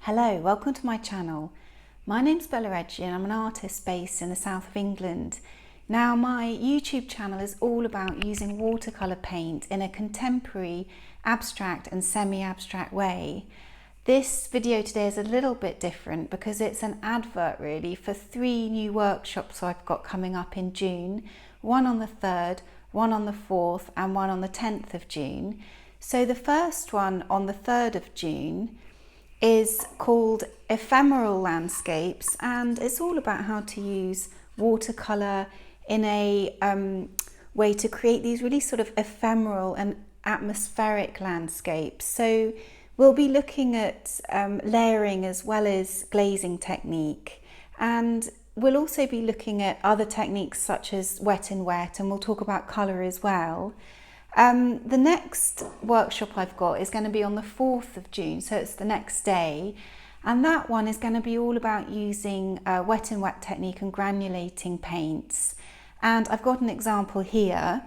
Hello, welcome to my channel. My name's Bella Edgy and I'm an artist based in the south of England. Now my YouTube channel is all about using watercolour paint in a contemporary, abstract and semi-abstract way. This video today is a little bit different because it's an advert really for 3 new workshops I've got coming up in June. One on the 3rd, one on the 4th and one on the 10th of June. So the first one on the 3rd of June is called Ephemeral Landscapes, and it's all about how to use watercolour in a way to create these really sort of ephemeral and atmospheric landscapes. So we'll be looking at layering as well as glazing technique, and we'll also be looking at other techniques such as wet and wet, and we'll talk about colour as well. The next workshop I've got is going to be on the 4th of June, so it's the next day, and that one is going to be all about using wet and wet technique and granulating paints. And I've got an example here.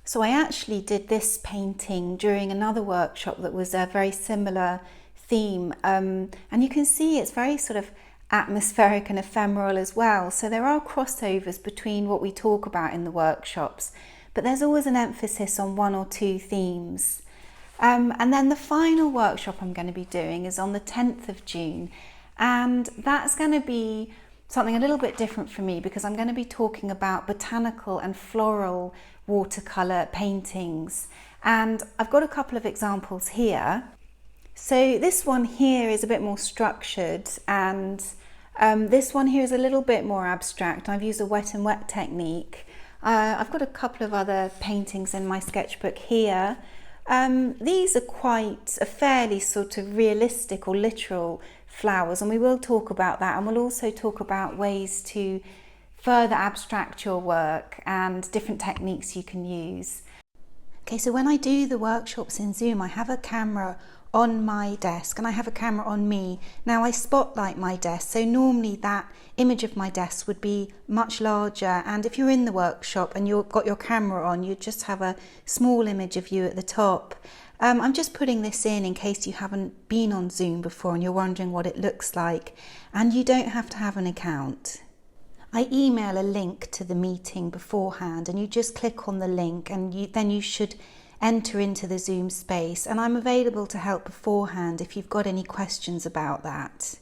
So I actually did this painting during another workshop that was a very similar theme, and you can see it's very sort of atmospheric and ephemeral as well. So there are crossovers between what we talk about in the workshops, but there's always an emphasis on 1 or 2 themes. And then the final workshop I'm going to be doing is on the 10th of June, and that's going to be something a little bit different for me because I'm going to be talking about botanical and floral watercolour paintings, and I've got a couple of examples here. So this one here is a bit more structured, and this one here is a little bit more abstract. I've used a wet and wet technique. I've got a couple of other paintings in my sketchbook here. These are quite a fairly sort of realistic or literal flowers, and we will talk about that, and we'll also talk about ways to further abstract your work and different techniques you can use. Okay, so when I do the workshops in Zoom, I have a camera on my desk and I have a camera on me. Now I spotlight my desk, so normally that image of my desk would be much larger, and if you're in the workshop and you've got your camera on, you just have a small image of you at the top. I'm just putting this in case you haven't been on Zoom before and you're wondering what it looks like, and you don't have to have an account. I email a link to the meeting beforehand, and you just click on the link and then you should enter into the Zoom space, and I'm available to help beforehand if you've got any questions about that.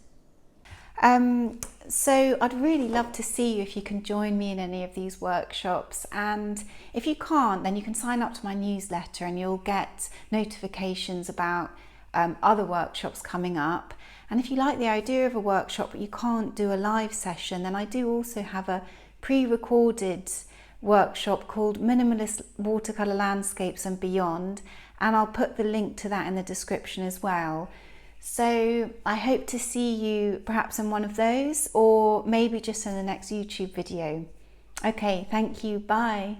So I'd really love to see you if you can join me in any of these workshops, and if you can't, then you can sign up to my newsletter and you'll get notifications about other workshops coming up. And if you like the idea of a workshop but you can't do a live session, then I do also have a pre-recorded workshop called Minimalist Watercolour Landscapes and Beyond, and I'll put the link to that in the description as well. So I hope to see you perhaps in one of those, or maybe just in the next YouTube video. Okay, thank you, bye.